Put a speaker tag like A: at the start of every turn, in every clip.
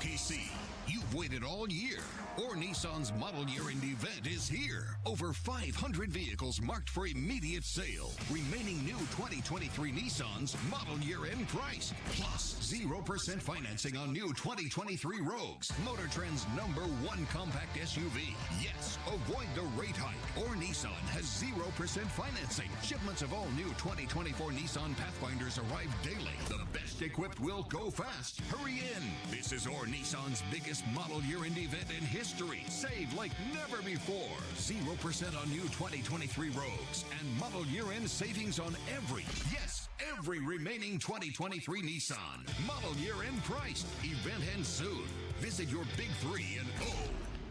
A: OKC. You've waited all year. Or Nissan's model year end event is here. Over 500 vehicles marked for immediate sale. Remaining new 2023 Nissans model year end price. Plus 0% financing on new 2023 Rogues. Motor Trend's #1 compact SUV. Yes, avoid the rate hike. Or Nissan has 0% financing. Shipments of all new 2024 Nissan Pathfinders arrive daily. The best equipped will go fast. Hurry in. This is Or Nissan's biggest model year-end event in history. Save like never before. 0% on new 2023 Rogues and model year-end savings on every remaining 2023 Nissan. Model year-end price. Event ends soon. Visit your big three in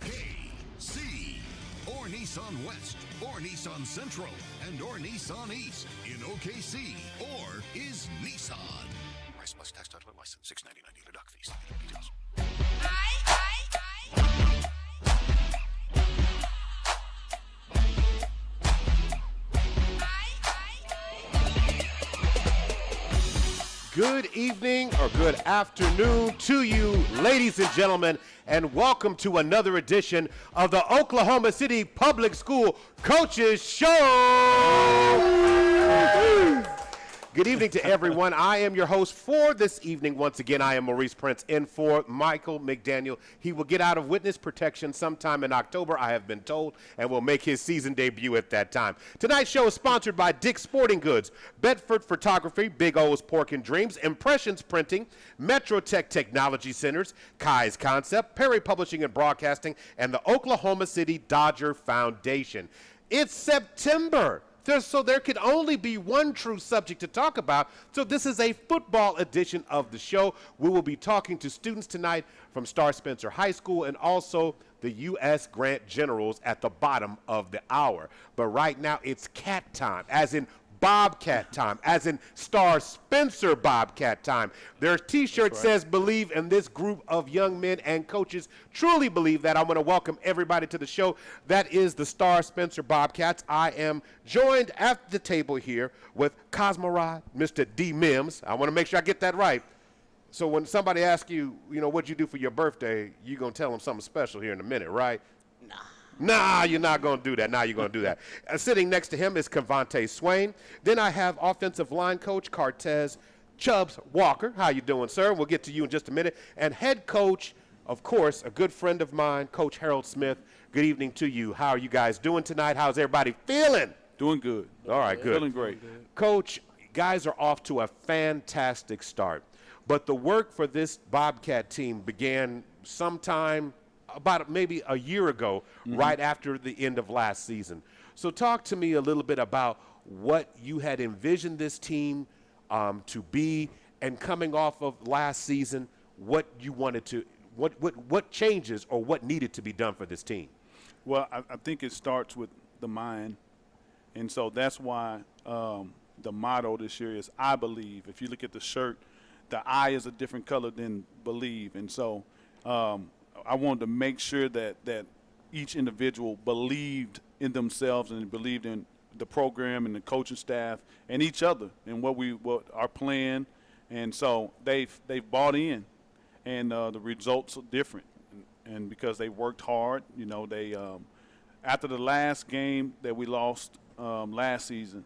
A: OKC. Or Nissan West, or Nissan Central, and or Nissan East. In OKC, or is Nissan. Price plus tax, title, and license. $699 dealer doc fees. Details.
B: Good evening or good afternoon to you, ladies and gentlemen, and welcome to another edition of the Oklahoma City Public School Coaches Show. Good evening to everyone. I am your host for this evening. Once again, I am Maurice Prince in for Michael McDaniel. He will get out of witness protection sometime in October, I have been told, and will make his season debut at that time. Tonight's show is sponsored by Dick's Sporting Goods, Bedford Photography, Big O's Pork and Dreams, Impressions Printing, Metrotech Technology Centers, Kai's Concept, Perry Publishing and Broadcasting, and the Oklahoma City Dodger Foundation. It's September. So there could only be one true subject to talk about. So this is a football edition of the show. We will be talking to students tonight from Star Spencer High School and also the U.S. Grant Generals at the bottom of the hour. But right now it's cat time, as in Bobcat time, as in Star Spencer Bobcat time. Their t-shirt says believe, and this group of young men and coaches truly believe that. I want to welcome everybody to the show. That is the Star Spencer Bobcats. I am joined at the table here with Cosmorod, Mr. D. Mims. I want to make sure I get that right. So when somebody asks you, what'd you do for your birthday, you're going to tell them something special here in a minute, right? Nah, you're not going to do that. Now you're going to do that. Sitting next to him is Cavante Swain. Then I have offensive line coach Cartez Chubbs Walker. How you doing, sir? We'll get to you in just a minute. And head coach, of course, a good friend of mine, Coach Harold Smith. Good evening to you. How are you guys doing tonight? How's everybody feeling?
C: Doing good.
B: All right, good.
C: Feeling great.
B: Coach, guys are off to a fantastic start. But the work for this Bobcat team began sometime about maybe a year ago, right after the end of last season. So talk to me a little bit about what you had envisioned this team to be, and coming off of last season, what you wanted to, what changes or what needed to be done for this team?
C: Well, I think it starts with the mind, and so that's why the motto this year is I believe. If you look at the shirt, the I is a different color than believe, and so I wanted to make sure that each individual believed in themselves and believed in the program and the coaching staff and each other and what our plan. And so they've bought in, and the results are different. And because they worked hard, they after the last game that we lost last season,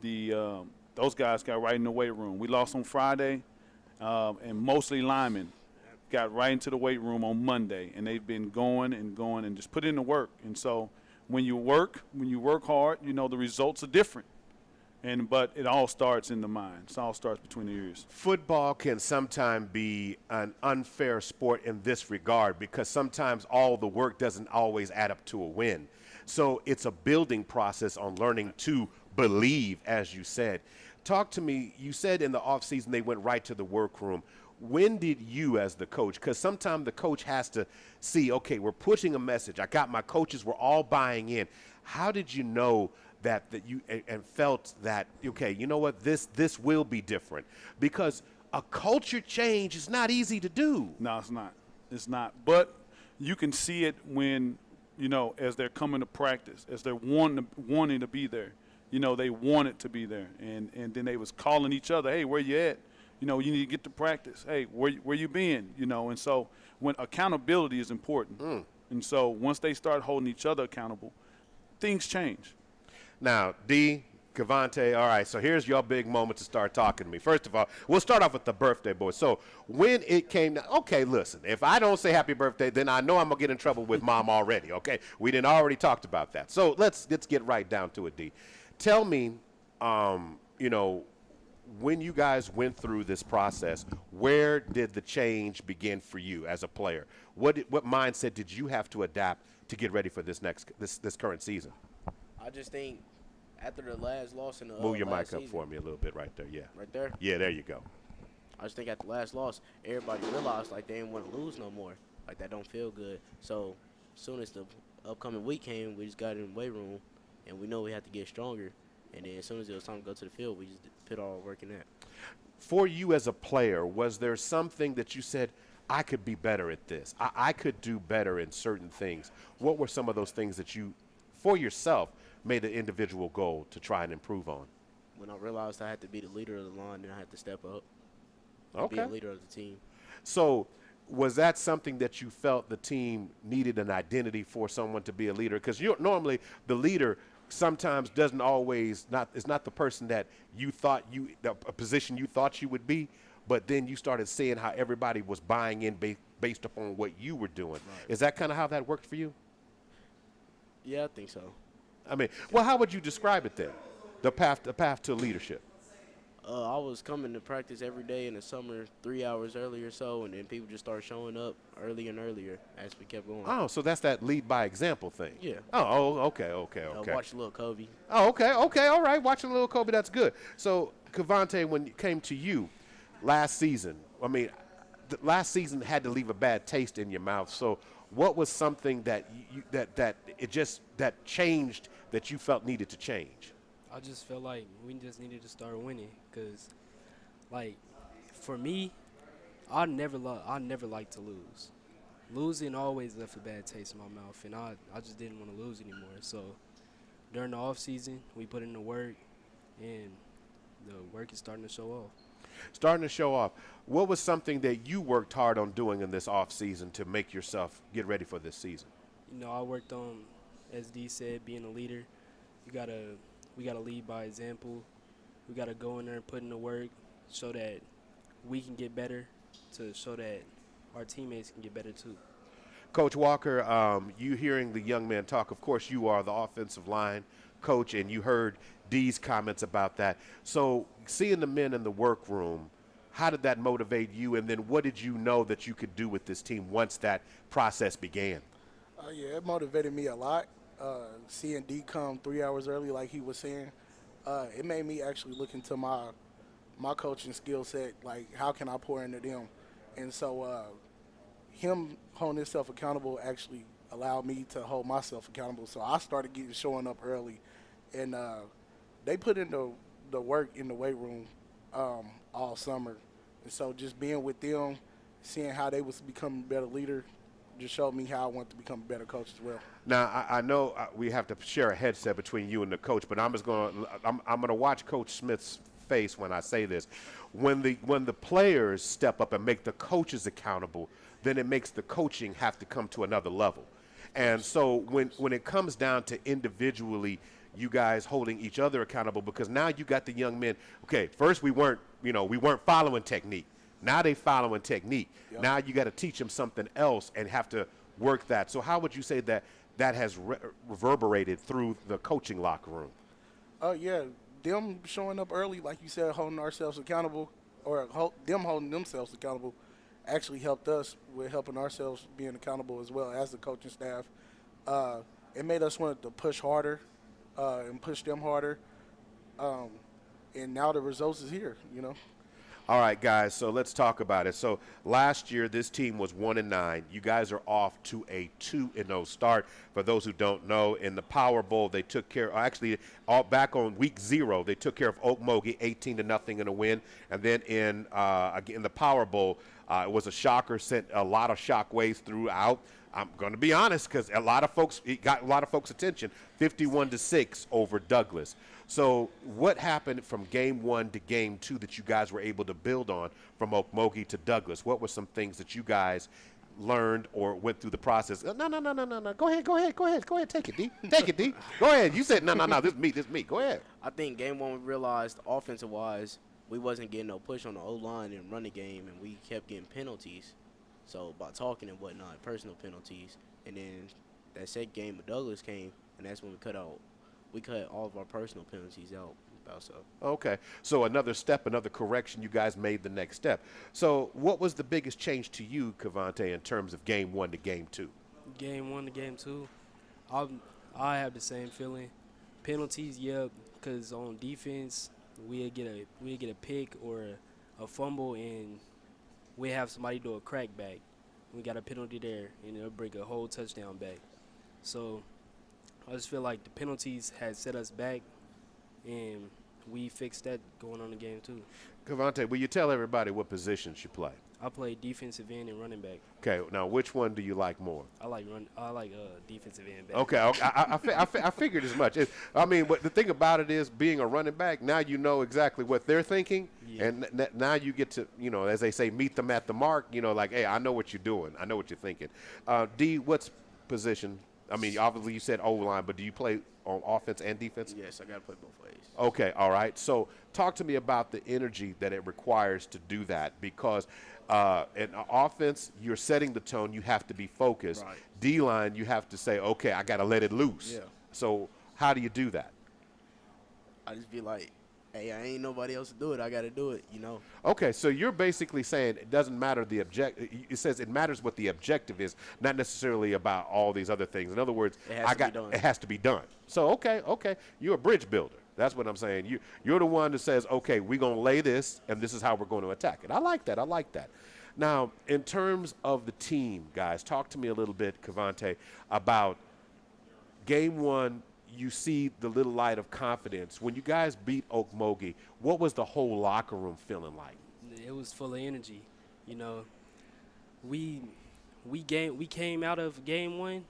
C: those guys got right in the weight room. We lost on Friday, and mostly linemen got right into the weight room on Monday, and they've been going and just put in the work. And so when you work hard, the results are different. But it all starts in the mind. It all starts between the ears.
B: Football can sometimes be an unfair sport in this regard, because sometimes all the work doesn't always add up to a win. So it's a building process on learning to believe, as you said. Talk to me. You said in the offseason they went right to the workroom. When did you, as the coach, because sometimes the coach has to see, okay, we're pushing a message. I got my coaches, we're all buying in. How did you know that you and felt that, okay, you know what, this will be different? Because a culture change is not easy to do.
C: No, it's not. It's not. But you can see it when, as they're coming to practice, as they're wanting to be there. They wanted to be there. And then they was calling each other, hey, where you at? You know, you need to get to practice. Hey, where you been? You know, and so when accountability is important. And so once they start holding each other accountable, things change.
B: Now, D, Cavante, all right, so here's your big moment to start talking to me. First of all, we'll start off with the birthday boy. So when it came to, okay, listen, if I don't say happy birthday, then I know I'm going to get in trouble with mom already, okay? We didn't already talked about that. So let's get right down to it, D. Tell me, you know, when you guys went through this process, where did the change begin for you as a player? What mindset did you have to adapt to get ready for this current season?
D: I just think after the last loss in the
B: move your mic up
D: season,
B: for me a little bit right there, yeah.
D: Right there?
B: Yeah, there you go.
D: I just think at the last loss, everybody realized, like, they didn't want to lose no more. Like, that don't feel good. So as soon as the upcoming week came, we just got in the weight room, and we know we had to get stronger. And then as soon as it was time to go to the field, we just put all our work in that.
B: For you as a player, was there something that you said, I could be better at this? I could do better in certain things. What were some of those things that you, for yourself, made an individual goal to try and improve on?
D: When I realized I had to be the leader of the line, then I had to step up and
B: Okay.
D: be the leader of the team.
B: So was that something that you felt the team needed an identity for someone to be a leader? Because normally the leader sometimes doesn't always is not the person that you thought a position you thought you would be, but then you started seeing how everybody was buying in based upon what you were doing. Right. Is that kind of how that worked for you?
D: Yeah, I think so.
B: I mean, well, how would you describe it then? The path to leadership.
D: I was coming to practice every day in the summer 3 hours early or so, and then people just started showing up earlier and earlier as we kept going.
B: Oh, so that's that lead by example thing.
D: Yeah.
B: Oh, okay.
D: Watch little Kobe.
B: Oh, okay, all right. Watching little Kobe, that's good. So, Cavante, when it came to you last season, I mean, the last season had to leave a bad taste in your mouth. So, what was something that that changed that you felt needed to change?
E: I just felt like we just needed to start winning because, like, for me, I never liked to lose. Losing always left a bad taste in my mouth, and I just didn't want to lose anymore. So during the off season, we put in the work, and the work is starting to show off.
B: Starting to show off. What was something that you worked hard on doing in this off season to make yourself get ready for this season?
E: You know, I worked on, as D said, being a leader. We gotta lead by example. We gotta go in there and put in the work so that we can get better, to show that our teammates can get better too.
B: Coach Walker, you hearing the young man talk, of course you are the offensive line coach, and you heard D's comments about that. So seeing the men in the workroom, how did that motivate you, and then what did you know that you could do with this team once that process began?
F: Yeah, it motivated me a lot. Seeing D come 3 hours early, like he was saying, it made me actually look into my coaching skill set, like how can I pour into them. And so him holding himself accountable actually allowed me to hold myself accountable. So I started showing up early, and they put in the work in the weight room all summer. And so just being with them, seeing how they was becoming a better leader, just showed me how I want to become a better coach as well.
B: Now I know we have to share a headset between you and the coach, but I'm going to watch Coach Smith's face when I say this. When the players step up and make the coaches accountable, then it makes the coaching have to come to another level. And so when it comes down to individually you guys holding each other accountable, because now you got the young men, okay, first we weren't following technique. Now they following technique. Yep. Now you got to teach them something else and have to work that. So how would you say that has reverberated through the coaching locker room?
F: Yeah, them showing up early, like you said, holding ourselves accountable, or them holding themselves accountable, actually helped us with helping ourselves being accountable as well as the coaching staff. It made us want to push harder and push them harder. And now the results is here, you know.
B: All right, guys, so let's talk about it. So last year, this team was 1-9. You guys are off to a 2-0 start. For those who don't know, in the Power Bowl, they took care – actually, back on week 0, they took care of Okmulgee 18-0 in a win. And then in the Power Bowl, It was a shocker, sent a lot of shockwaves throughout. I'm going to be honest, because a lot of folks, it got a lot of folks' attention. 51-6 over Douglas. So what happened from game 1 to game 2 that you guys were able to build on from Okmulgee to Douglas? What were some things that you guys learned or went through the process? No. Go ahead. Take it, D. Take it, D. Go ahead. You said no. This is me. Go ahead.
D: I think game 1 we realized offensive-wise we wasn't getting no push on the O-line and running game, and we kept getting penalties. So by talking and whatnot, personal penalties, and then that second game of Douglas came, and that's when we cut all of our personal penalties out.
B: Okay, so another step, another correction. You guys made the next step. So what was the biggest change to you, Cavante, in terms of game 1 to game 2?
E: Game 1 to game 2, I have the same feeling. Penalties, yeah, because on defense we'll get a pick or a fumble, and we have somebody do a crackback. We got a penalty there, and it'll bring a whole touchdown back. So I just feel like the penalties had set us back, and we fixed that going on the game too.
B: Cavante, will you tell everybody what positions you play?
E: I play defensive end and running back.
B: Okay, now which one do you like more?
E: I like defensive end back.
B: Okay, I figured as much. But the thing about it is, being a running back, now you know exactly what they're thinking, and now you get to, as they say, meet them at the mark. Like, hey, I know what you're doing. I know what you're thinking. D, what's position? Obviously you said O-line, but do you play on offense and defense?
D: Yes, I got to play both ways.
B: Okay, all right. So talk to me about the energy that it requires to do that, because in offense, you're setting the tone. You have to be focused.
D: Right.
B: D-line, you have to say, okay, I got to let it loose.
D: Yeah.
B: So how do you do that?
D: I just be like, hey, I ain't nobody else to do it. I got to do it,
B: Okay, so you're basically saying it doesn't matter the objective. It says it matters what the objective is, not necessarily about all these other things. In other words,
D: it has to be done.
B: So, okay, you're a bridge builder. That's what I'm saying. You're the one that says, okay, we're going to lay this, and this is how we're going to attack it. I like that. Now, in terms of the team, guys, talk to me a little bit, Cavante, about game 1. You see the little light of confidence. When you guys beat Okmulgee, what was the whole locker room feeling like?
E: It was full of energy. We came out of game 1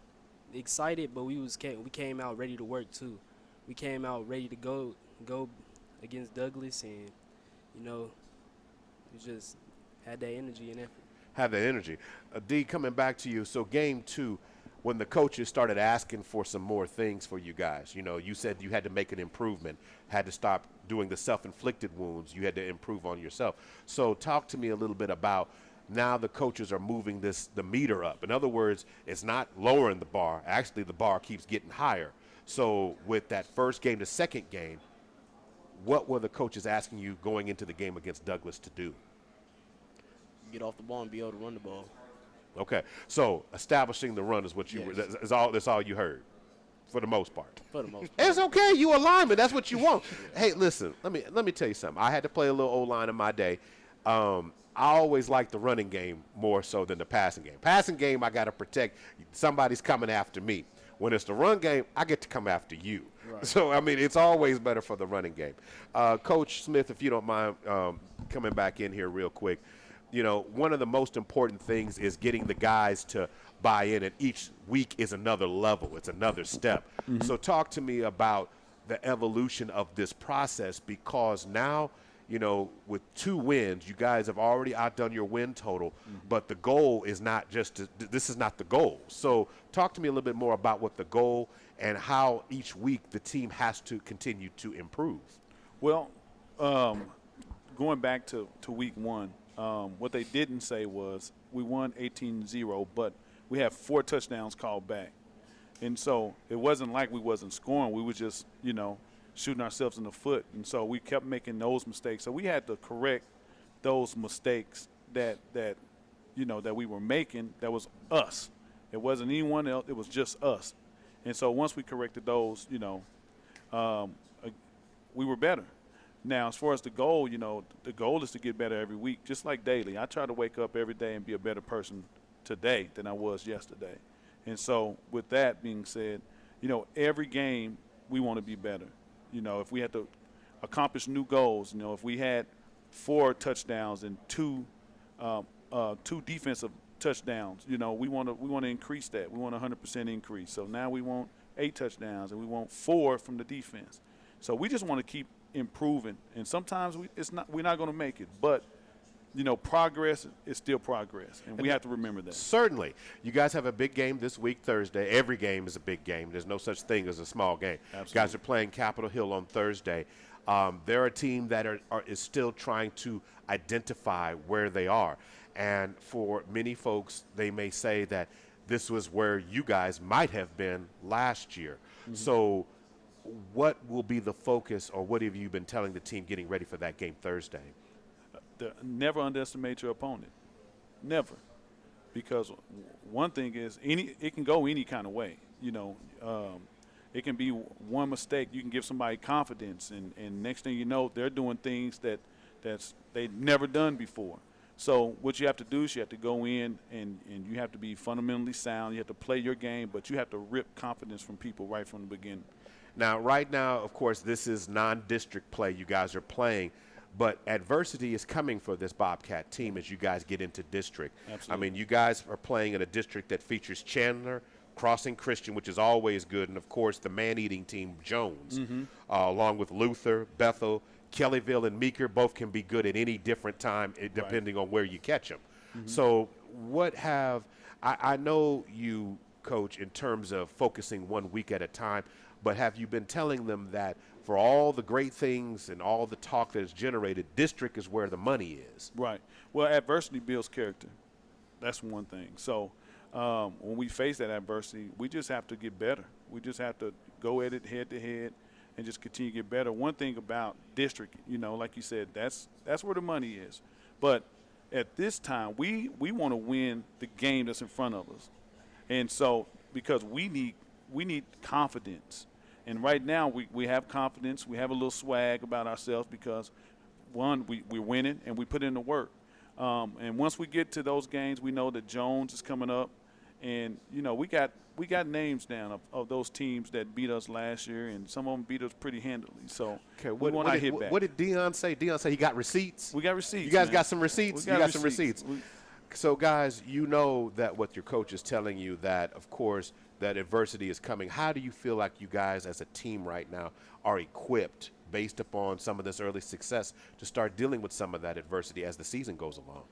E: excited, but we came out ready to work too. We came out ready to go against Douglas, and we just had that energy and effort.
B: Have that energy. D, coming back to you. So game 2. When the coaches started asking for some more things for you guys, you said you had to make an improvement, had to stop doing the self-inflicted wounds. You had to improve on yourself. So talk to me a little bit about now the coaches are moving the meter up. In other words, it's not lowering the bar. Actually, the bar keeps getting higher. So with that first game to second game, what were the coaches asking you going into the game against Douglas to do?
D: Get off the ball and be able to run the ball.
B: Okay, so establishing the run is what that's all you heard, for the most part.
D: For the most part.
B: It's okay. You a lineman. That's what you want. Hey, listen. Let me tell you something. I had to play a little O-line in my day. I always liked the running game more so than the passing game. Passing game, I got to protect. Somebody's coming after me. When it's the run game, I get to come after you. Right. So it's always better for the running game. Coach Smith, if you don't mind coming back in here real quick. One of the most important things is getting the guys to buy in, and each week is another level. It's another step. Mm-hmm. So talk to me about the evolution of this process, because now, with 2 wins, you guys have already outdone your win total, but the goal is not this is not the goal. So talk to me a little bit more about what the goal and how each week the team has to continue to improve.
C: Well, going back to week 1, what they didn't say was we won 18-0, but we had 4 touchdowns called back. And so it wasn't like we wasn't scoring. We were just, shooting ourselves in the foot. And so we kept making those mistakes. So we had to correct those mistakes that we were making. That was us. It wasn't anyone else. It was just us. And so once we corrected those, we were better. Now, as far as the goal, the goal is to get better every week, just like daily. I try to wake up every day and be a better person today than I was yesterday. And so with that being said, every game we want to be better. If we had to accomplish new goals, if we had 4 touchdowns and 2 2 defensive touchdowns. You know, we want to increase that. We want a 100% increase. So now we want 8 touchdowns, and we want 4 from the defense. So we just want to keep improving. And sometimes we're not going to make it, but you know, progress is still progress, and we have to remember that. Certainly.
B: You guys have a big game this week, Thursday. Every game is a big game. There's no such thing as a small game.
C: Absolutely.
B: You guys are playing Capitol Hill on Thursday. They're a team that is still trying to identify where they are. And for many folks, they may say that this was where you guys might have been last year. Mm-hmm. So what will be the focus, or what have you been telling the team getting ready for that game Thursday?
C: Never underestimate your opponent. Never. Because one thing is, it can go any kind of way. You know, it can be one mistake. You can give somebody confidence, and next thing you know, they're doing things that's they've never done before. So what you have to do is you have to go in and you have to be fundamentally sound. You have to play your game, but you have to rip confidence from people right from the beginning.
B: Now, right now, of course, this is non-district play you guys are playing. But adversity is coming for this Bobcat team as you guys get into district.
C: Absolutely.
B: I mean, you guys are playing in a district that features Chandler, Crossing Christian, which is always good, and, of course, the man-eating team, Jones, along with Luther, Bethel, Kellyville, and Meeker. Both can be good at any different time depending on where you catch them. So I know you, Coach, in terms of focusing 1 week at a time, but have you been telling them that for all the great things and all the talk that is generated, district is where the money is?
C: Right. Well, adversity builds character. That's one thing. So when we face that adversity, we just have to get better. We just have to go at it head to head and just continue to get better. One thing about district, you know, like you said, that's where the money is. But at this time, we want to win the game that's in front of us. And so because we need confidence. And right now we have confidence. We have a little swag about ourselves because, one, we're winning and we put in the work. And once we get to those games, we know that Jones is coming up. And, you know, we got names down of those teams that beat us last year, and some of them beat us pretty handily. So we want to hit back.
B: What did Dion say? Dion said he got receipts?
C: We got receipts.
B: You guys got some receipts?
C: You got
B: some receipts. So, guys, you know that what your coach is telling you that, of course, that adversity is coming. How do you feel like you guys as a team right now are equipped based upon some of this early success to start dealing with some of that adversity as the season goes along?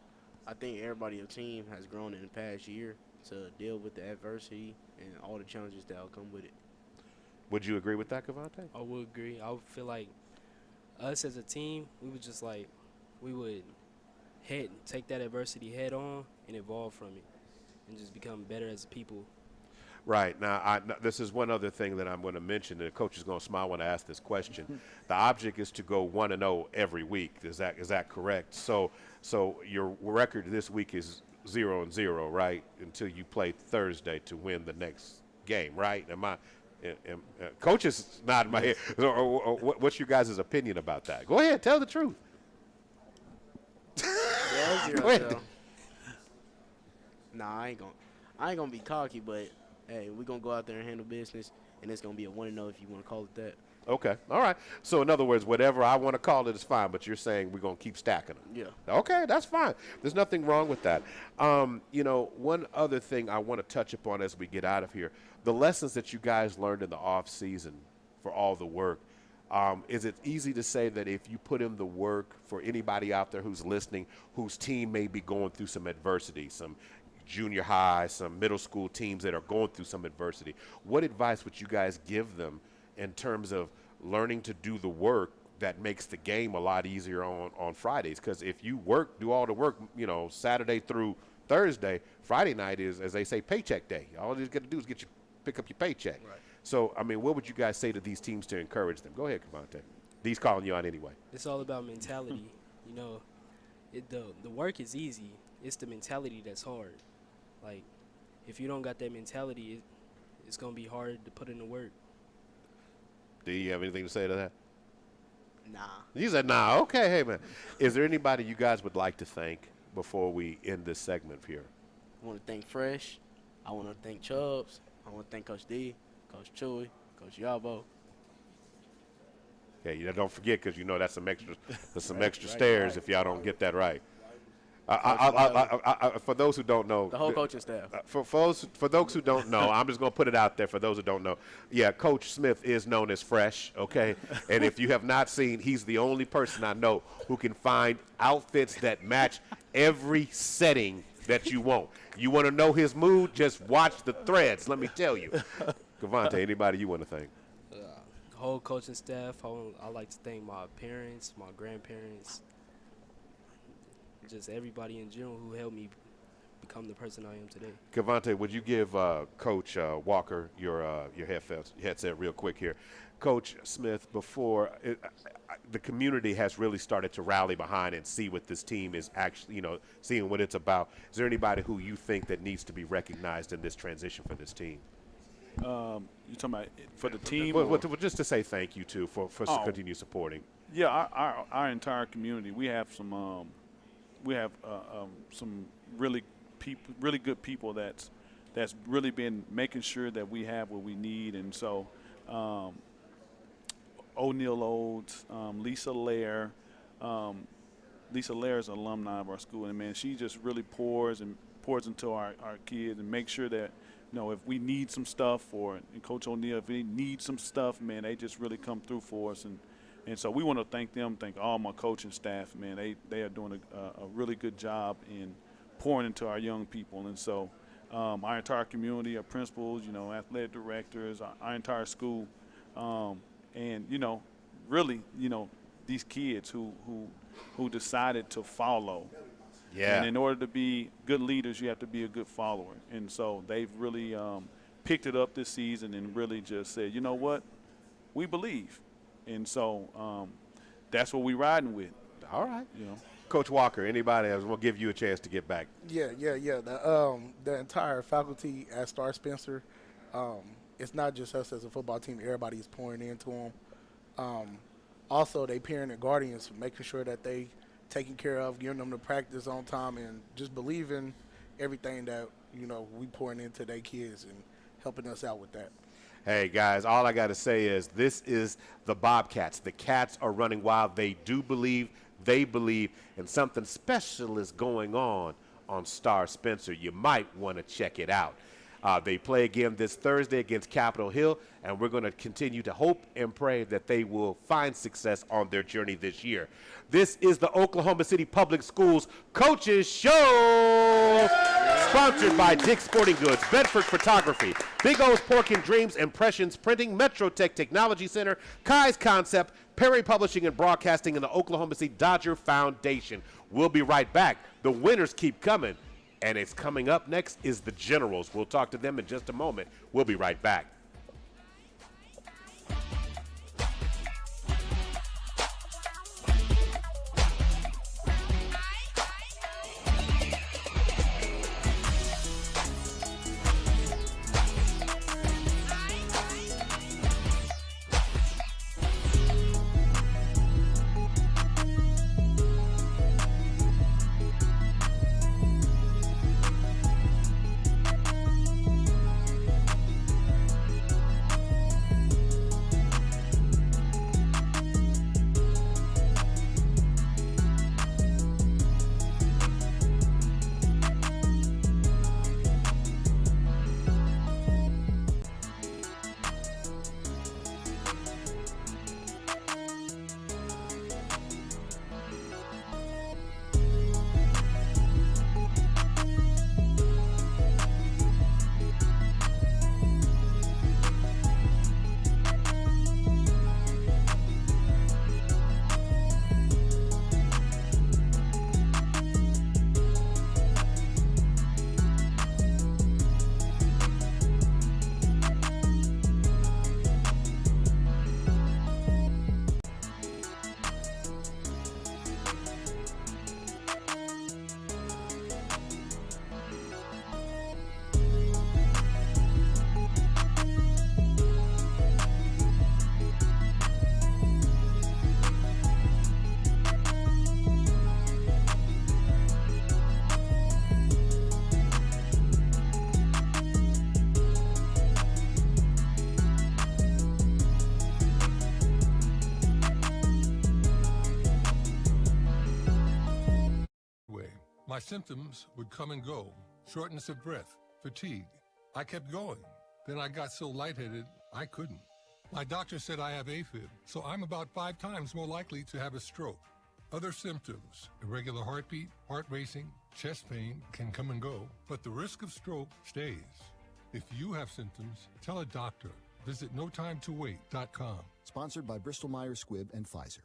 D: I think everybody on the team has grown in the past year to deal with the adversity and all the challenges that will come with it.
B: Would you agree with that, Cavante?
E: I would agree. I would feel like us as a team, we would just like, we would take that adversity head on and evolve from it and just become better as people.
B: Right. Now, this is one other thing that I'm going to mention. The coach is going to smile when I ask this question. The object is to go 1-0 every week. Is that correct? So your record this week is 0-0, right? Until you play Thursday to win the next game, right? Coach is nodding my head. What's your guys' opinion about that? Go ahead, tell the truth.
D: Yeah, 0-0. Nah, I ain't gonna be cocky, but hey, we're going to go out there and handle business, and it's going to be a 1-0 if you want to call it that.
B: Okay. All right. So, in other words, whatever I want to call it is fine, but you're saying we're going to keep stacking them.
D: Yeah.
B: Okay, that's fine. There's nothing wrong with that. You know, one other thing I want to touch upon as we get out of here, the lessons that you guys learned in the off season for all the work. Is it easy to say that if you put in the work for anybody out there who's listening, whose team may be going through some adversity, some junior high, some middle school teams that are going through some adversity, what advice would you guys give them in terms of learning to do the work that makes the game a lot easier on Fridays? Because if you do all the work, you know, Saturday through Thursday, Friday night is, as they say, paycheck day. All you got to do is pick up your paycheck.
D: Right.
B: So, I mean, what would you guys say to these teams to encourage them? Go ahead, Cavante. D's calling you out anyway.
E: It's all about mentality. You know, the work is easy. It's the mentality that's hard. Like, if you don't got that mentality, it's going to be hard to put in the work.
B: Do you have anything to say to that?
D: Nah.
B: You said nah. Okay, hey, man. Is there anybody you guys would like to thank before we end this segment here?
D: I want to thank Fresh. I want to thank Chubbs. I want to thank Coach D, Coach Chewy, Coach Yabo.
B: Yeah, don't forget, because you know that's some extra stairs if y'all don't get that right. For those who don't know,
D: The whole coaching staff.
B: For those who don't know, I'm just going to put it out there for those who don't know. Yeah, Coach Smith is known as Fresh, okay? And if you have not seen, he's the only person I know who can find outfits that match every setting that you want. You want to know his mood? Just watch the threads, let me tell you. Cavante, anybody you want to thank?
E: Whole coaching staff. I like to thank my parents, my grandparents, just everybody in general who helped me become the person I am today.
B: Cavante, would you give Coach Walker your headset real quick here? Coach Smith, the community has really started to rally behind and see what this team is actually, seeing what it's about. Is there anybody who you think that needs to be recognized in this transition for this team?
C: You talking about for the team?
B: Well, just to say thank you to for continue supporting.
C: Yeah, our entire community. We have some really good people that's really been making sure that we have what we need, and so O'Neal Oates, Lisa Lair. Lisa Lair is an alumni of our school, and man, she just really pours into our kids and makes sure that. If we need some stuff, and Coach O'Neal, if we need some stuff, man, they just really come through for us. And so we want to thank them, thank all my coaching staff, man. They are doing a really good job in pouring into our young people. And so our entire community, our principals, athletic directors, our entire school, and, really, these kids who decided to follow.
B: Yeah.
C: And in order to be good leaders, you have to be a good follower. And so they've really picked it up this season and really just said, you know what, we believe. And so that's what we're riding with.
B: All right. Coach Walker, anybody else? We'll give you a chance to get back.
F: Yeah. The entire faculty at Star Spencer, it's not just us as a football team. Everybody is pouring into them. Also, they parent and guardians, making sure that they taking care of, giving them the practice on time, and just believing everything that, we pouring into their kids and helping us out with that.
B: Hey, guys, all I got to say is this is the Bobcats. The Cats are running wild. They do believe, and something special is going on Star Spencer. You might want to check it out. They play again this Thursday against Capitol Hill, and we're going to continue to hope and pray that they will find success on their journey this year. This is the Oklahoma City Public Schools Coaches Show, sponsored by Dick's Sporting Goods, Bedford Photography, Big O's Pork and Dreams, Impressions Printing, Metrotech Technology Center, Kai's Concept, Perry Publishing and Broadcasting, and the Oklahoma City Dodger Foundation. We'll be right back. The winners keep coming. And it's coming up next is the Generals. We'll talk to them in just a moment. We'll be right back.
G: My symptoms would come and go. Shortness of breath, fatigue. I kept going. Then I got so lightheaded, I couldn't. My doctor said I have AFib, so I'm about 5 times more likely to have a stroke. Other symptoms, irregular heartbeat, heart racing, chest pain can come and go, but the risk of stroke stays. If you have symptoms, tell a doctor. Visit notimetowait.com.
H: Sponsored by Bristol Myers Squibb and Pfizer.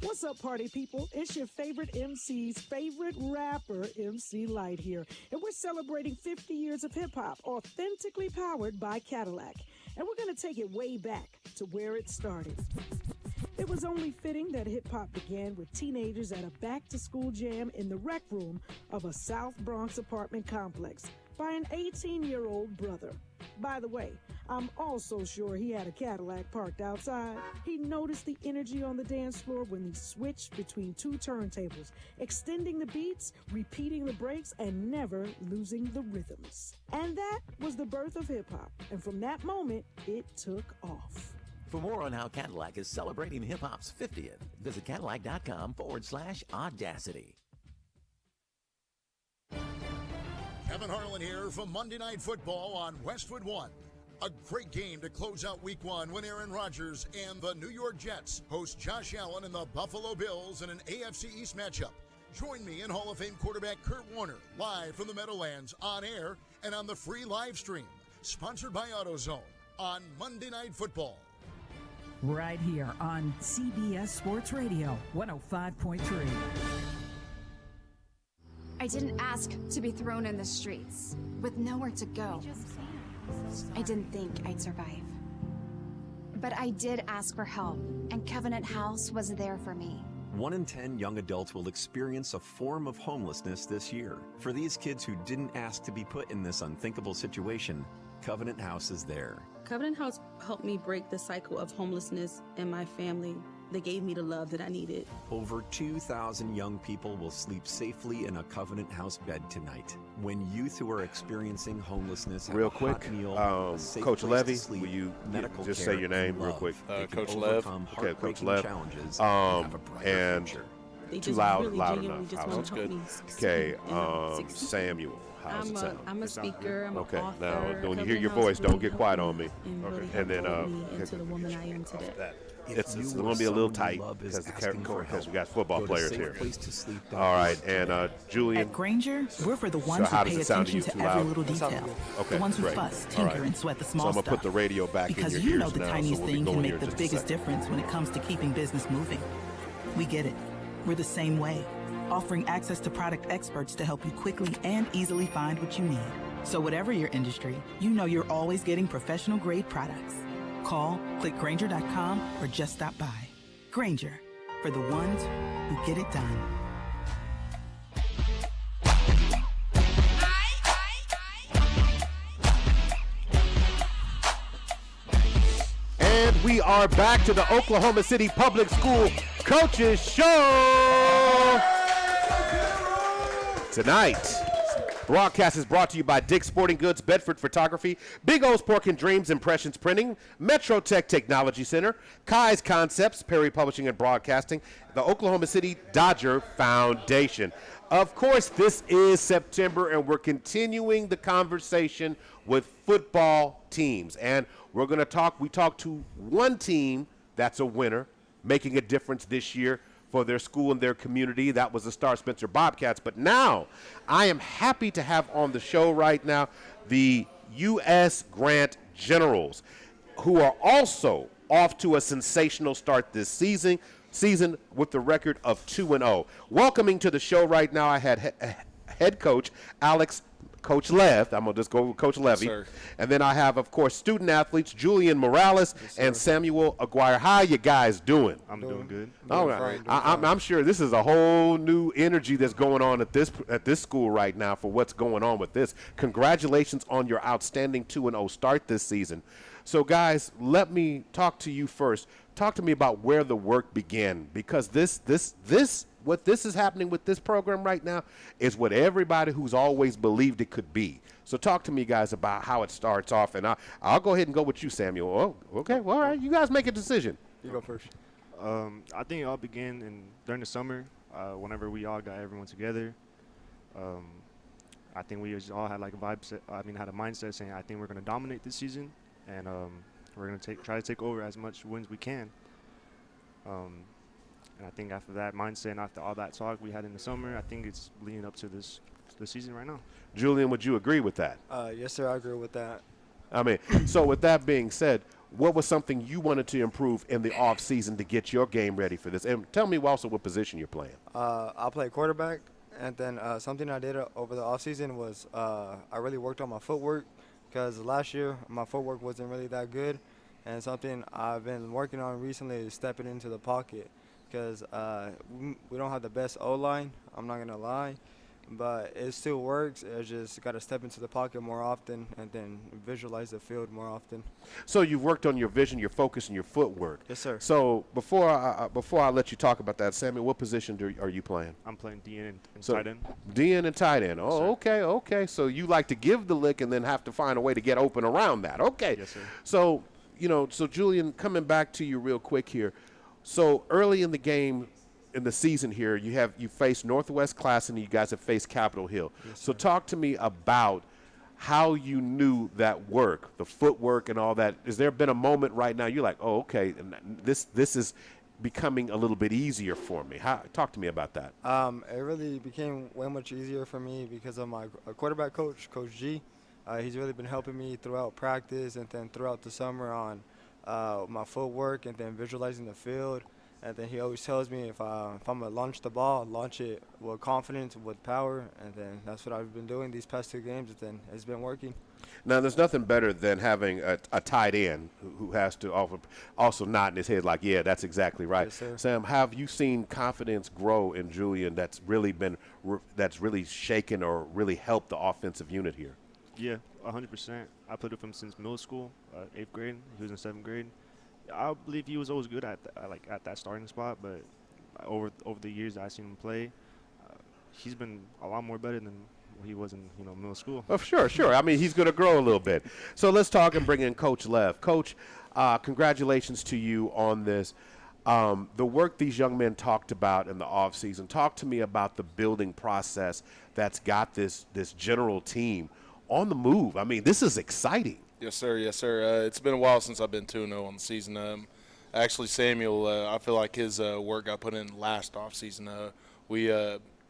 I: What's up, party people? It's your favorite MC's favorite rapper, MC Light here. And we're celebrating 50 years of hip-hop, authentically powered by Cadillac. And we're going to take it way back to where it started. It was only fitting that hip-hop began with teenagers at a back-to-school jam in the rec room of a South Bronx apartment complex by an 18-year-old brother. By the way, I'm also sure he had a Cadillac parked outside. He noticed the energy on the dance floor when he switched between 2 turntables, extending the beats, repeating the breaks, and never losing the rhythms. And that was the birth of hip-hop. And from that moment, it took off.
J: For more on how Cadillac is celebrating hip-hop's 50th, visit Cadillac.com/audacity.
K: Kevin Harlan here from Monday Night Football on Westwood One. A great game to close out Week 1 when Aaron Rodgers and the New York Jets host Josh Allen and the Buffalo Bills in an AFC East matchup. Join me and Hall of Fame quarterback Kurt Warner live from the Meadowlands on air and on the free live stream, sponsored by AutoZone on Monday Night Football.
L: Right here on CBS Sports Radio 105.3.
M: I didn't ask to be thrown in the streets with nowhere to go. I didn't think I'd survive. But I did ask for help, and Covenant House was there for me.
N: 1 in 10 young adults will experience a form of homelessness this year. For these kids who didn't ask to be put in this unthinkable situation, Covenant House is there.
O: Covenant House helped me break the cycle of homelessness in my family. They gave me the love that I needed.
N: Over 2,000 young people will sleep safely in a Covenant House bed tonight. When youth who are experiencing homelessness have
B: real
N: a
B: quick,
N: hot meal, a safe
B: Coach
N: place
B: Levy,
N: to sleep,
B: will you
N: medical
B: just
N: care
B: say your name
N: and
B: real
N: love,
B: quick?
N: they can
C: Coach Lev.
N: overcome
B: Okay, Coach
N: heartbreaking
B: Lev.
N: challenges and have a brighter
B: And
N: future.
O: They
B: too
O: just
B: loud,
O: really
B: loud
O: genuinely
B: enough.
O: just
B: How's
O: want
B: it
O: to help
B: good?
O: me
B: Okay,
O: succeed and succeed.
B: Samuel, how's it sound?
O: I'm a speaker. I'm an
B: Okay,
O: author.
B: now when you hear
O: Covenant
B: your
O: House
B: voice,
O: really
B: don't get quiet
O: helped
B: on me.
O: and really
B: And then
O: helped mold me into the woman I am today.
B: It's going to be a little tight because we got football players here. All right, and Julian.
L: At Grainger, we're for the ones who pay attention to every little detail.
B: Okay,
L: the ones who
B: great.
L: fuss,
B: All
L: tinker,
B: right.
L: and sweat the
B: So
L: small
B: I'm going to
L: stuff.
B: put the radio back in
L: Because
B: your
L: you
B: ears
L: know the
B: now,
L: tiniest
B: so we'll be
L: thing
B: going
L: can
B: here
L: make the
B: just a
L: biggest
B: second.
L: difference when it comes to keeping business moving. We get it. We're the same way, offering access to product experts to help you quickly and easily find what you need. So whatever your industry, you know you're always getting professional-grade products. Call, click Grainger.com, or just stop by. Grainger, for the ones who get it done.
B: And we are back to the Oklahoma City Public School Coaches Show. Tonight, broadcast is brought to you by Dick's Sporting Goods, Bedford Photography, Big O's Pork and Dreams Impressions Printing, Metro Tech Technology Center, Kai's Concepts, Perry Publishing and Broadcasting, the Oklahoma City Dodger Foundation. Of course, this is September, and we're continuing the conversation with football teams. And we're going to talk, we talked to one team that's a winner, making a difference this year for their school and their community. That was the Star Spencer Bobcats. But now I am happy to have on the show right now the U.S. Grant Generals, who are also off to a sensational start this season with the record of 2-0. Welcoming to the show right now, I had head coach Coach Lev. I'm going to just go with Coach Levy.
C: Yes,
B: and then I have, of course, student athletes Julian Morales and Samuel Aguirre. How you guys doing?
P: I'm doing good.
B: All right. I'm sure this is a whole new energy that's going on at this school right now for what's going on with this. Congratulations on your outstanding 2-0 start this season. So, guys, let me talk to you first. Talk to me about where the work began, because what is happening with this program right now is what everybody who's always believed it could be. So talk to me, guys, about how it starts off, and I'll go ahead and go with you, Samuel. Oh, okay. Well, all right. You guys make a decision.
P: You go first. I think it all began during the summer, whenever we all got everyone together. I think we just all had like a had a mindset saying, I think we're going to dominate this season, and we're going to try to take over as much wins we can. And I think after that mindset and after all that talk we had in the summer, I think it's leading up to the season right now.
B: Julian, would you agree with that?
Q: Yes, sir, I agree with that.
B: I mean, so with that being said, what was something you wanted to improve in the off season to get your game ready for this? And tell me also what position you're playing.
Q: I play quarterback, and then something I did over the off season was I really worked on my footwork, because last year my footwork wasn't really that good, and something I've been working on recently is stepping into the pocket, because we don't have the best O-line, I'm not going to lie, but it still works. It's just got to step into the pocket more often and then visualize the field more often.
B: So you've worked on your vision, your focus, and your footwork.
Q: Yes, sir.
B: So before I let you talk about that, Samuel, what position are you playing?
P: I'm playing DN and tight end.
B: DN and tight end. Oh,
P: Yes,
B: okay. So you like to give the lick and then have to find a way to get open around that. Okay.
P: Yes, sir.
B: So, so Julian, coming back to you real quick here. So early in the game, in the season here, you faced Northwest Class and you guys have faced Capitol Hill.
Q: Yes,
B: so talk to me about how you knew that work, the footwork and all that. Has there been a moment right now you're like, oh, okay, and this is becoming a little bit easier for me? Talk to me about that.
Q: It really became way much easier for me because of my quarterback coach, Coach G. He's really been helping me throughout practice and then throughout the summer on my footwork and then visualizing the field. And then he always tells me if I'm going to launch the ball, launch it with confidence, with power. And then that's what I've been doing these past 2 games, and then it's been working.
B: Now, there's nothing better than having a tight end who has to also nod in his head like, yeah, that's exactly right.
Q: Yes, sir.
B: Sam, have you seen confidence grow in Julian that's really shaken or really helped the offensive unit here?
P: Yeah, 100%. I played with him since middle school, 8th grade. He was in 7th grade. I believe he was always good at that starting spot, but over the years that I've seen him play, he's been a lot more better than he was in middle school.
B: Oh, sure. I mean, he's going to grow a little bit. So let's talk and bring in Coach Lev. Coach, congratulations to you on this. The work these young men talked about in the offseason. Talk to me about the building process that's got this general team on the move. I mean, this is exciting.
R: Yes, sir. It's been a while since I've been 2-0 on the season. Actually, Samuel, I feel like his work got put in last offseason. We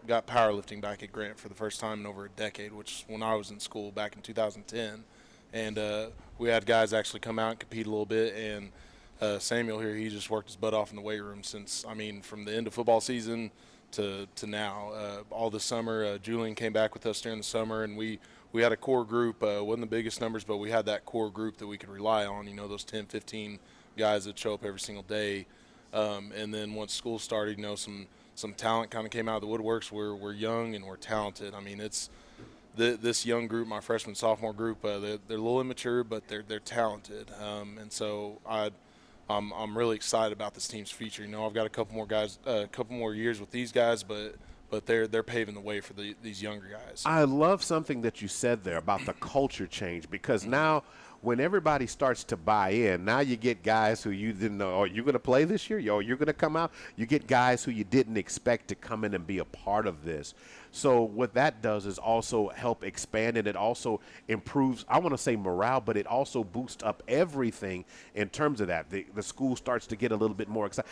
R: got powerlifting back at Grant for the first time in over a decade, which was when I was in school back in 2010. And we had guys actually come out and compete a little bit. And Samuel here, he just worked his butt off in the weight room since, from the end of football season to now. All this summer, Julian came back with us during the summer, and we had a core group. Wasn't the biggest numbers, but we had that core group that we could rely on, those 10, 15 guys that show up every single day. And then once school started, some talent kind of came out of the woodworks. We're young and we're talented. It's this young group, my freshman, sophomore group, they're a little immature, but they're talented. And so I'm really excited about this team's future. I've got a couple more years with these guys, but they're paving the way for these younger guys.
B: I love something that you said there about the culture change, because now when everybody starts to buy in, now you get guys who you didn't know, you're going to play this year? You're going to come out? You get guys who you didn't expect to come in and be a part of this. So what that does is also help expand, and it also improves, I want to say morale, but it also boosts up everything in terms of that. The school starts to get a little bit more excited.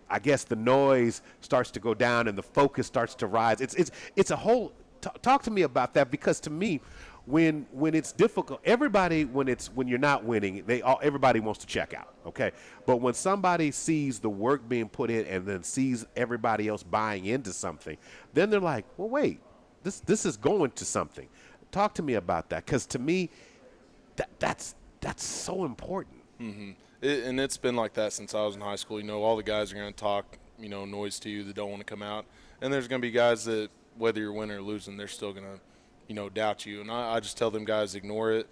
B: I guess the noise starts to go down and the focus starts to rise. It's a whole talk to me about that, because to me, when it's difficult, everybody, when you're not winning, everybody wants to check out, okay? But when somebody sees the work being put in and then sees everybody else buying into something, then they're like, well, wait, this is going to something. Talk to me about that, because to me, that's so important.
R: Mm-hmm. And it's been like that since I was in high school. All the guys are going to talk, noise to you that don't want to come out. And there's going to be guys that, whether you're winning or losing, they're still going to, doubt you. And I just tell them guys, ignore it.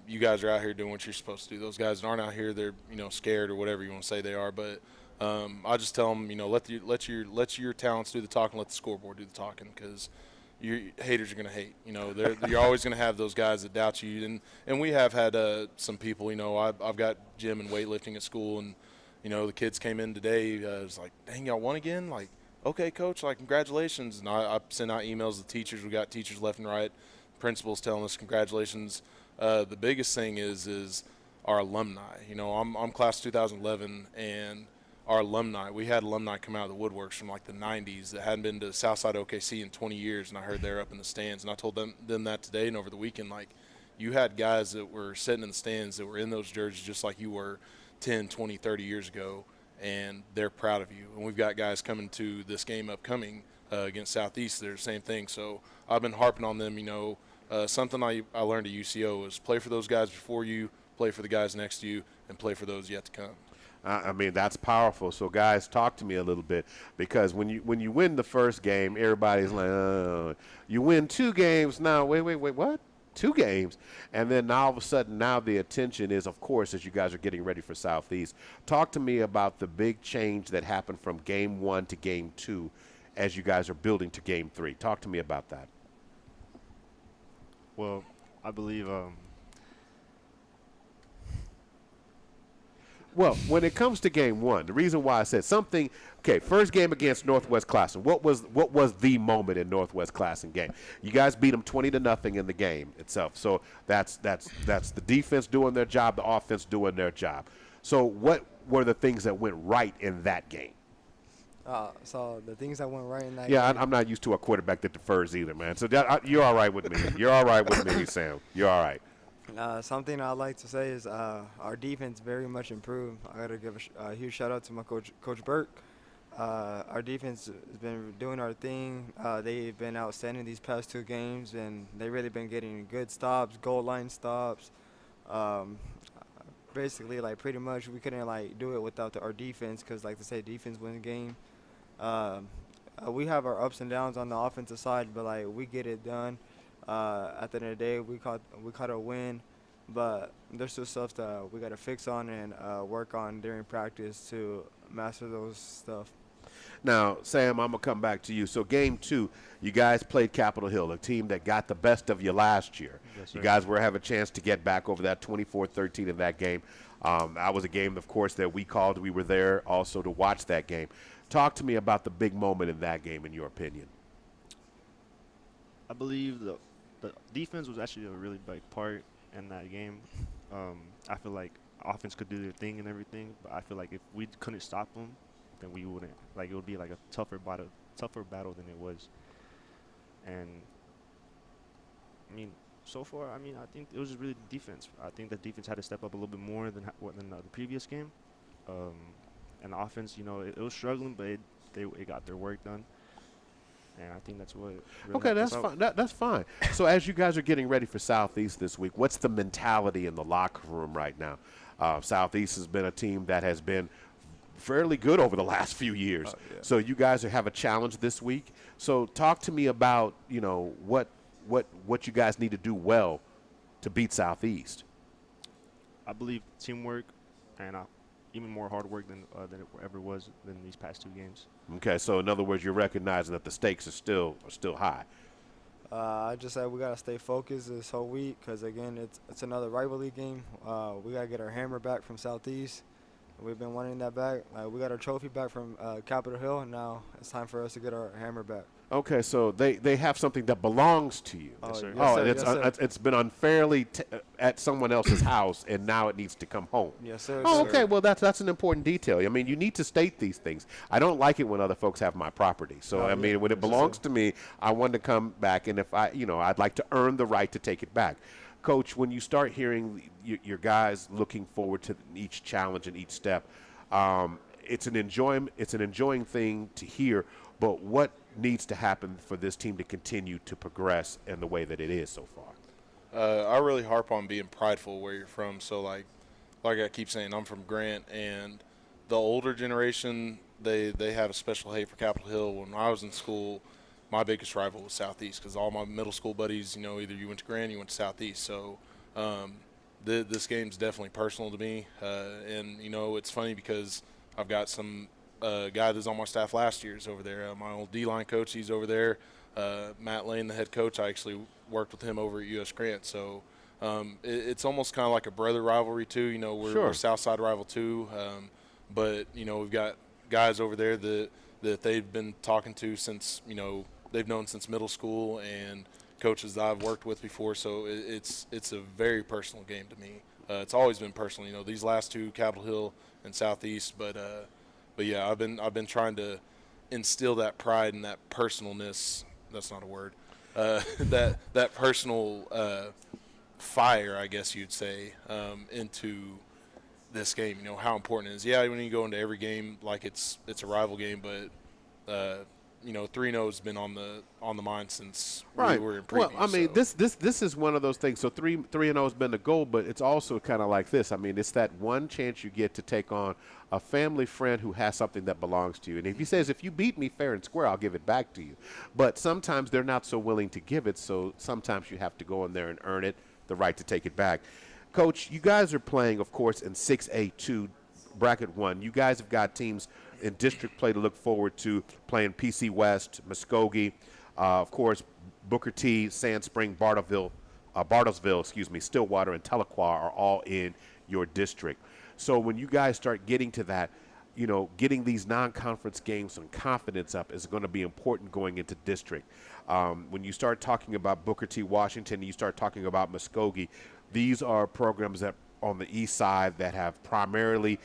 R: You guys are out here doing what you're supposed to do. Those guys that aren't out here, they're, scared or whatever you want to say they are. But I just tell them, let your talents do the talking, let the scoreboard do the talking, because your haters are going to hate. You're always going to have those guys that doubt you. And we have had some people, I've got gym and weightlifting at school, the kids came in today. It was like, dang, y'all won again? Like, okay, coach, like, congratulations. And I sent out emails to teachers. We got teachers left and right, principals telling us congratulations. The biggest thing is our alumni. I'm class 2011, and our alumni, we had alumni come out of the woodworks from like the 90s that hadn't been to Southside OKC in 20 years, and I heard they're up in the stands. And I told them that today and over the weekend, like, you had guys that were sitting in the stands that were in those jerseys just like you were 10, 20, 30 years ago, and they're proud of you. And we've got guys coming to this game upcoming against Southeast. They're the same thing. So I've been harping on them. Something I learned at UCO is play for those guys before you, play for the guys next to you, and play for those yet to come.
B: I mean, that's powerful. So, guys, talk to me a little bit, because when you win the first game, everybody's like, oh. You win 2 games now. Wait, what? 2 games, and then now all of a sudden now the attention is, of course, as you guys are getting ready for Southeast. Talk to me about the big change that happened from game 1 to game 2 as you guys are building to game 3. Talk to me about that.
P: Well, I believe
B: well, when it comes to game 1, the reason why I said something, okay, first game against Northwest Classen. What was the moment in Northwest Classen game? You guys beat them 20-0 in the game itself. So that's the defense doing their job, the offense doing their job. So what were the things that went right in that game?
Q: So the things that went right in that
B: game.
Q: Yeah,
B: I'm not used to a quarterback that defers either, man. So you're all right with me. You're all right with me, Sam. You're all right.
Q: Something I'd like to say is our defense very much improved. I got to give a huge shout out to my coach, Coach Burke. Our defense has been doing our thing. They've been outstanding these past 2 games, and they've really been getting good stops, goal line stops. Basically, like, pretty much we couldn't like do it without our defense, because, like they say, defense wins the game. We have our ups and downs on the offensive side, but like we get it done. At the end of the day, we caught a win, but there's still stuff that we got to fix on and work on during practice to master those stuff.
B: Now, Sam, I'm going to come back to you. So game 2, you guys played Capitol Hill, a team that got the best of you last year.
P: Yes,
B: you guys have a chance to get back over that 24-13 in that game. That was a game, of course, that we called. We were there also to watch that game. Talk to me about the big moment in that game, in your opinion.
P: I believe the defense was actually a really big part in that game. I feel like offense could do their thing and everything, but I feel like if we couldn't stop them, then we wouldn't. Like, it would be like a tougher battle than it was. And I mean, so far, I think it was just really the defense. I think the defense had to step up a little bit more than the previous game. And the offense, it was struggling, but it got their work done. And I think that's what really
B: okay, that's fine. That's fine. So as you guys are getting ready for Southeast this week, what's the mentality in the locker room right now? Southeast has been a team that has been fairly good over the last few years. Yeah. So you guys have a challenge this week. So talk to me about, what you guys need to do well to beat Southeast.
P: I believe teamwork and even more hard work than it ever was than these past 2 games.
B: Okay, so in other words, you're recognizing that the stakes are still high.
Q: I just said we got to stay focused this whole week because, again, it's another rivalry game. We got to get our hammer back from Southeast. We've been wanting that back. We got our trophy back from Capitol Hill, and now it's time for us to get our hammer back.
B: Okay, so they have something that belongs to you.
Q: Yes, sir.
B: It's been unfairly at someone else's house, and now it needs to come home.
Q: Yes, sir.
B: Oh, okay. Well, that's an important detail. I mean, you need to state these things. I don't like it when other folks have my property. So I mean, when it belongs to me, I want to come back, and if I'd like to earn the right to take it back. Coach, when you start hearing your guys looking forward to each challenge and each step, it's an enjoying thing to hear. But what needs to happen for this team to continue to progress in the way that it is so far?
R: I really harp on being prideful where you're from. So like I keep saying, I'm from Grant, and the older generation, they have a special hate for Capitol Hill. When I was in school, my biggest rival was Southeast because all my middle school buddies, either you went to Grant, you went to Southeast. So this game's definitely personal to me. And, it's funny because I've got some guy that was on my staff last year is over there. My old D-line coach, he's over there. Matt Lane, the head coach, I actually worked with him over at U.S. Grant. So it's almost kind of like a brother rivalry too. We're Southside rival too. but we've got guys over there that they've been talking to since they've known since middle school, and coaches that I've worked with before. So it's a very personal game to me. It's always been personal. These last two, Capitol Hill and Southeast, but yeah, I've been trying to instill that pride and that personalness. That's not a word. That personal fire, I guess you'd say, into this game. How important it is. Yeah, when you go into every game like it's a rival game, but 3-0 has been on the mind since we were in preview.
B: Well, I mean, this is one of those things. So 3-0 has been the goal, but it's also kind of like this. I mean, it's that one chance you get to take on a family friend who has something that belongs to you. And if he says, if you beat me fair and square, I'll give it back to you. But sometimes they're not so willing to give it, so sometimes you have to go in there and earn it, the right to take it back. Coach, you guys are playing, of course, in 6A2, Bracket 1. You guys have got teams in district play to look forward to, playing PC West, Muskogee, of course, Booker T, Sand Spring, Bartlesville, Stillwater, and Tahlequah are all in your district. So when you guys start getting to that, getting these non-conference games and confidence up is going to be important going into district. When you start talking about Booker T, Washington, you start talking about Muskogee, these are programs that on the east side that have primarily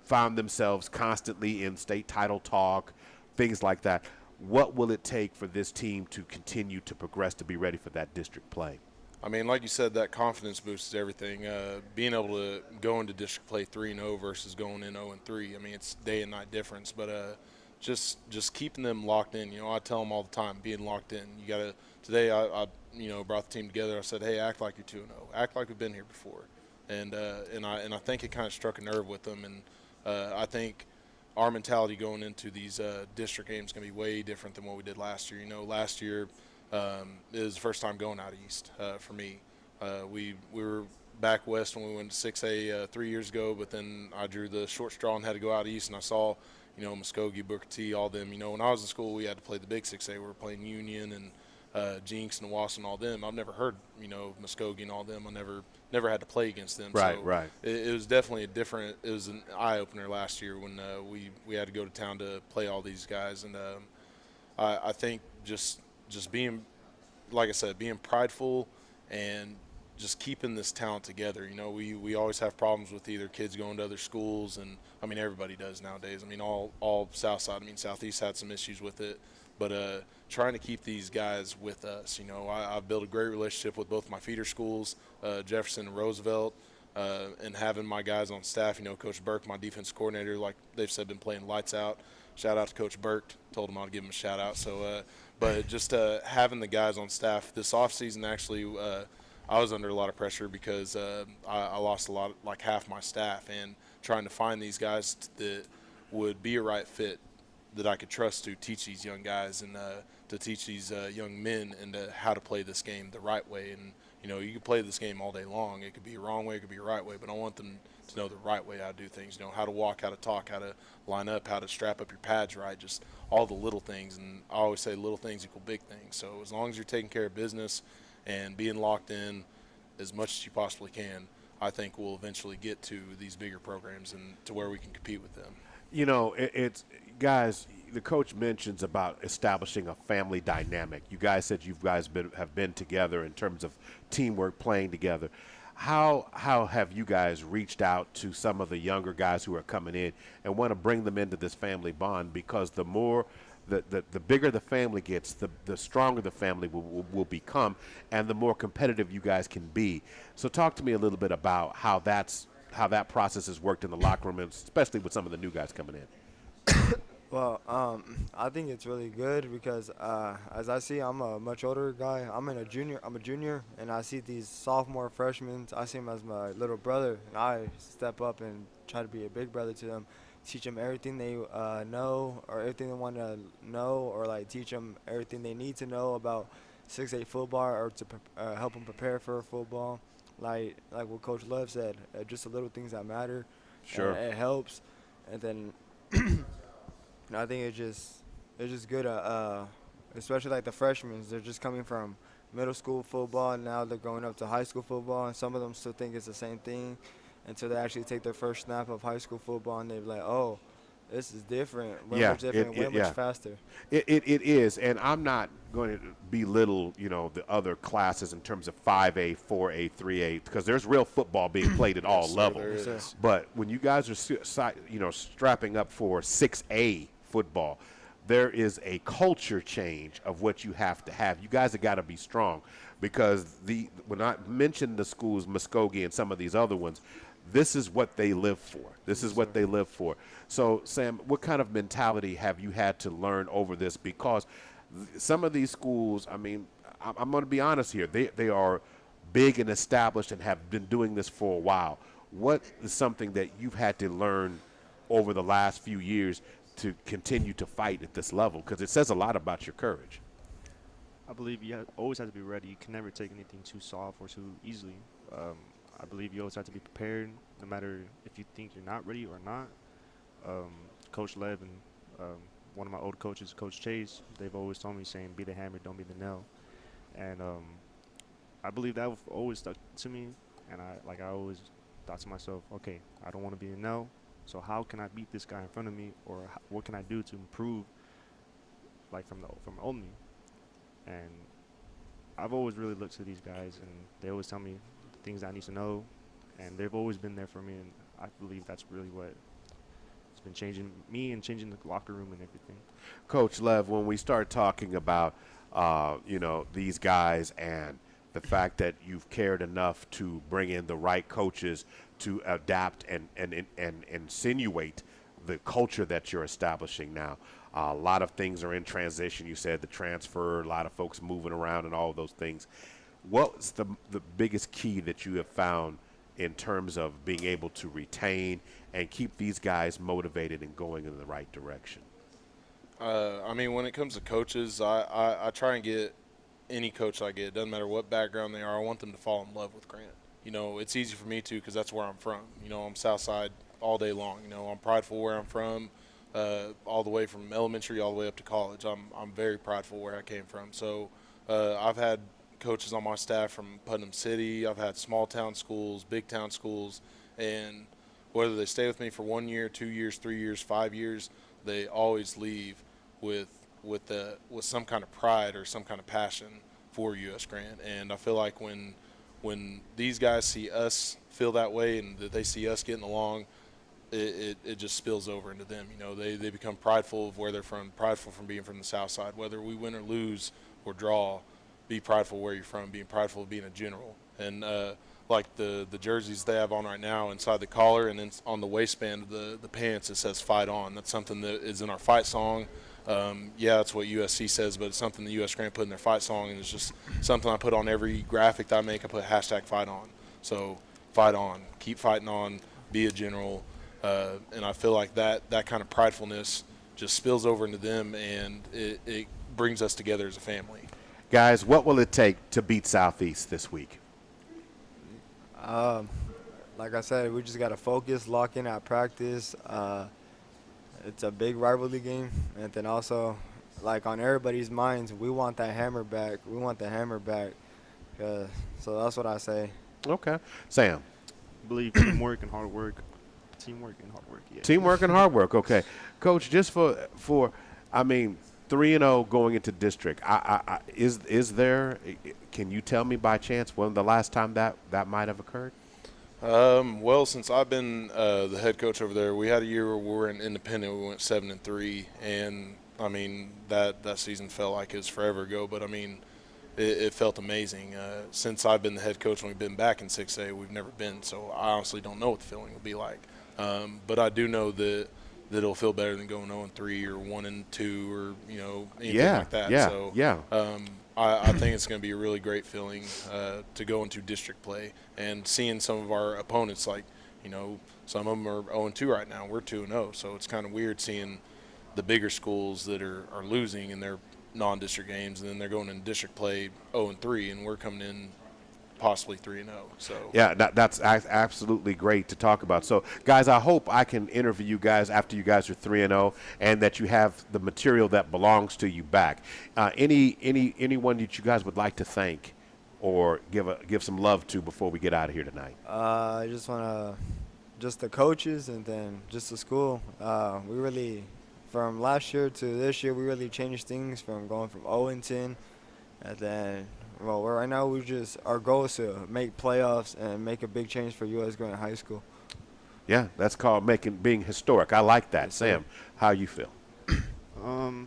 B: found themselves constantly in state title talk, things like that. What will it take for this team to continue to progress to be ready for that district play?
R: I mean, like you said, that confidence boosts everything. Being able to go into district play 3-0 versus going in 0-3, I mean, it's day and night difference. But just keeping them locked in. I tell them all the time, being locked in. You got to. Today, I brought the team together. I said, hey, act like you're 2-0. Act like we've been here before. And I think it kind of struck a nerve with them. And I think our mentality going into these district games is going to be way different than what we did last year. Last year it was the first time going out east for me. We were back west when we went to 6A 3 years ago, but then I drew the short straw and had to go out east, and I saw, Muskogee, Booker T, all them. When I was in school, we had to play the big 6A. We were playing Union and Jinx and Wausau and all them. I've never heard, Muskogee and all them. I never had to play against them.
B: Right,
R: so
B: right.
R: It was definitely it was an eye-opener last year when we had to go to town to play all these guys. And I think just being, like I said, being prideful and just keeping this talent together. We always have problems with either kids going to other schools, and I mean everybody does nowadays. I mean all South Side. I mean Southeast had some issues with it, but trying to keep these guys with us. I've built a great relationship with both my feeder schools, Jefferson and Roosevelt, and having my guys on staff. Coach Burke, my defense coordinator, like they've said, been playing lights out. Shout out to Coach Burke. Told him I'd give him a shout out. So, but just having the guys on staff this offseason, actually, I was under a lot of pressure because I lost like half my staff, and trying to find these guys that would be a right fit that I could trust to teach these young guys and to teach these young men and how to play this game the right way. And you can play this game all day long. It could be a wrong way, it could be a right way, but I want them to know the right way how to do things. How to walk, how to talk, how to line up, how to strap up your pads right, just all the little things. And I always say little things equal big things. So as long as you're taking care of business and being locked in as much as you possibly can, I think we'll eventually get to these bigger programs and to where we can compete with them.
B: It's guys, the coach mentions about establishing a family dynamic. You guys said have been together in terms of teamwork, playing together. How have you guys reached out to some of the younger guys who are coming in and want to bring them into this family bond? Because the more the bigger the family gets, the stronger the family will become, and the more competitive you guys can be. So talk to me a little bit about how that process has worked in the locker room, especially with some of the new guys coming in.
Q: Well, I think it's really good because as I see, I'm a much older guy. I'm a junior, and I see these sophomore freshmen. I see them as my little brother, and I step up and try to be a big brother to them, teach them everything they know or everything they want to know, or like teach them everything they need to know about 6A football, or to help them prepare for football. Like what Coach Love said, just the little things that matter.
B: Sure.
Q: It helps, and then. I think it's just good, especially like the freshmen. They're just coming from middle school football, and now they're going up to high school football, and some of them still think it's the same thing. until they actually take their first snap of high school football, and they're like, oh, this is different. Way
B: Yeah,
Q: much different, way much faster.
B: It is, and I'm not going to belittle, the other classes in terms of 5A, 4A, 3A, because there's real football being played at all levels.
Q: Yes,
B: but when you guys are, strapping up for 6A football, there is a culture change of what you have to have. You guys have got to be strong, because when I mentioned the schools, Muskogee and some of these other ones, this is what they live for. This is what they live for. So, Sam, what kind of mentality have you had to learn over this? Because some of these schools, I mean, I'm going to be honest here, they are big and established and have been doing this for a while. What is something that you've had to learn over the last few years to continue to fight at this level? Because it says a lot about your courage.
P: I believe you always have to be ready. You can never take anything too soft or too easily. I believe you always have to be prepared, no matter if you think you're not ready or not. Coach Lev and one of my old coaches, Coach Chase, they've always told me, saying, be the hammer, don't be the nail. And I believe that always stuck to me. And I always thought to myself, okay, I don't want to be the nail, so how can I beat this guy in front of me, or what can I do to improve, from old me? And I've always really looked to these guys, and they always tell me things I need to know, and they've always been there for me, and I believe that's really what has been changing me and changing the locker room and everything.
B: Coach Lev, when we start talking about these guys and the fact that you've cared enough to bring in the right coaches to adapt and insinuate the culture that you're establishing now. A lot of things are in transition. You said the transfer, a lot of folks moving around and all of those things. What's the biggest key that you have found in terms of being able to retain and keep these guys motivated and going in the right direction?
R: I mean, when it comes to coaches, I try and get any coach I get, doesn't matter what background they are, I want them to fall in love with Grant. It's easy for me to, because that's where I'm from. I'm Southside all day long. I'm prideful where I'm from, all the way from elementary all the way up to college. I'm very prideful where I came from. So I've had coaches on my staff from Putnam City. I've had small town schools, big town schools, and whether they stay with me for 1 year, 2 years, 3 years, 5 years, they always leave with some kind of pride or some kind of passion for U.S. Grant. And I feel like when these guys see us feel that way and that they see us getting along, it just spills over into them. They become prideful of where they're from, prideful from being from the South Side, whether we win or lose or draw. Be prideful where you're from, being prideful of being a general. And like the jerseys they have on right now, inside the collar and then on the waistband of the pants, it says "Fight On." That's something that is in our fight song. Yeah, that's what USC says, but it's something that U.S. Grant put in their fight song, and it's just something I put on every graphic that I make. I put #Fight On. So fight on, keep fighting on, be a general. And I feel like that kind of pridefulness just spills over into them, and it brings us together as a family.
B: Guys, what will it take to beat Southeast this week?
Q: Like I said, we just got to focus, lock in at practice. It's a big rivalry game. And then also, like on everybody's minds, we want that hammer back. We want the hammer back. So that's what I say.
B: Okay. Sam?
P: I believe teamwork and hard work. Teamwork and hard work, yeah.
B: Teamwork and hard work, okay. Coach, just for 3-0 going into district, is there, can you tell me by chance when the last time that might have occurred?
R: Well, since I've been the head coach over there, we had a year where we were in independent. We went 7-3, and I mean that season felt like it was forever ago. But I mean, it felt amazing. Since I've been the head coach and we've been back in 6A, we've never been. So I honestly don't know what the feeling will be like. But I do know that it'll feel better than going 0-3 or 1-2 or anything like that. I think it's going to be a really great feeling to go into district play and seeing some of our opponents, like some of them are 0-2 right now. We're 2-0, so it's kind of weird seeing the bigger schools that are losing in their non-district games, and then they're going in district play 0-3, and we're coming in possibly 3-0. So
B: yeah, that's absolutely great to talk about. So guys, I hope I can interview you guys after you guys are 3-0, and that you have the material that belongs to you back. Anyone that you guys would like to thank or give some love to before we get out of here tonight?
Q: I just want to, just the coaches and then just the school. We really, from last year to this year, we really changed things from going from 0-10, and then, well, right now our goal is to make playoffs and make a big change for U.S. Grant High School.
B: Yeah, that's called being historic. I like that. Yes, Sam, how you feel?
P: I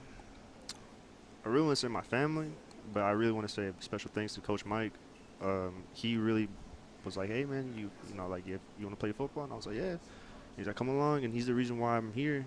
P: really want to say my family, but I really want to say special thanks to Coach Mike. He really was like, hey, man, you know, like, if you want to play football? And I was like, yeah. He's like, come along, and he's the reason why I'm here.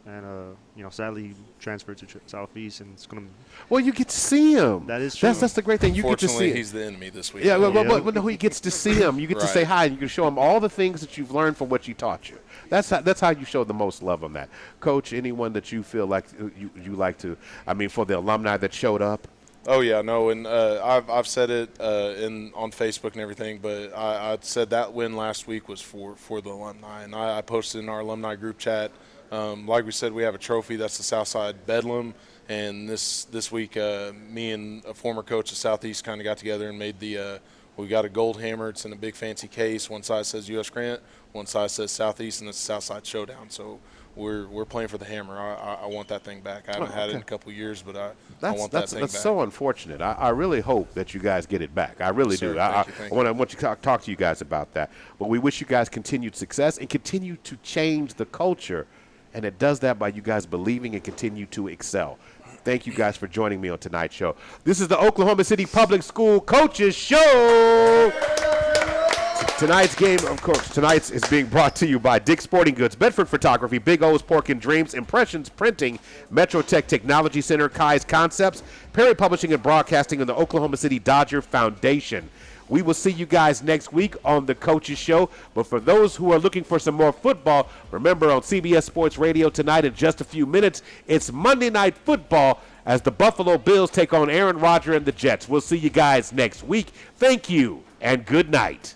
P: And, you know, sadly, he transferred to Southeast, and it's going to –
B: Well, you get to see him.
P: That is true.
B: That's the great thing. You get to see him.
R: He's the enemy this week.
B: Yeah, but no, he gets to see him. You get to say hi, and you can show him all the things that you've learned from what you taught you. That's how you show the most love on that. Coach, anyone that you feel like you like to – I mean, for the alumni that showed up?
R: Oh, yeah, no, and I've said it on Facebook and everything, but I said that win last week was for the alumni, and I posted in our alumni group chat. Like we said, we have a trophy. That's the Southside Bedlam, and this week, me and a former coach of Southeast kind of got together and made we got a gold hammer. It's in a big fancy case. One side says U.S. Grant, one side says Southeast, and it's the Southside Showdown. So we're playing for the hammer. I want that thing back. I haven't had it in a couple of years, but I want that thing back.
B: That's so unfortunate. I really hope that you guys get it back. I really do.
R: I
B: want to talk to you guys about that. But we wish you guys continued success and continue to change the culture. And it does that by you guys believing and continue to excel. Thank you guys for joining me on tonight's show. This is the Oklahoma City Public School Coaches Show. Tonight's game, of course, tonight's is being brought to you by Dick's Sporting Goods, Bedford Photography, Big O's Pork and Dreams, Impressions Printing, Metrotech Technology Center, Kai's Concepts, Perry Publishing and Broadcasting, and the Oklahoma City Dodger Foundation. We will see you guys next week on the Coaches Show. But for those who are looking for some more football, remember on CBS Sports Radio tonight in just a few minutes, it's Monday Night Football as the Buffalo Bills take on Aaron Rodgers and the Jets. We'll see you guys next week. Thank you and good night.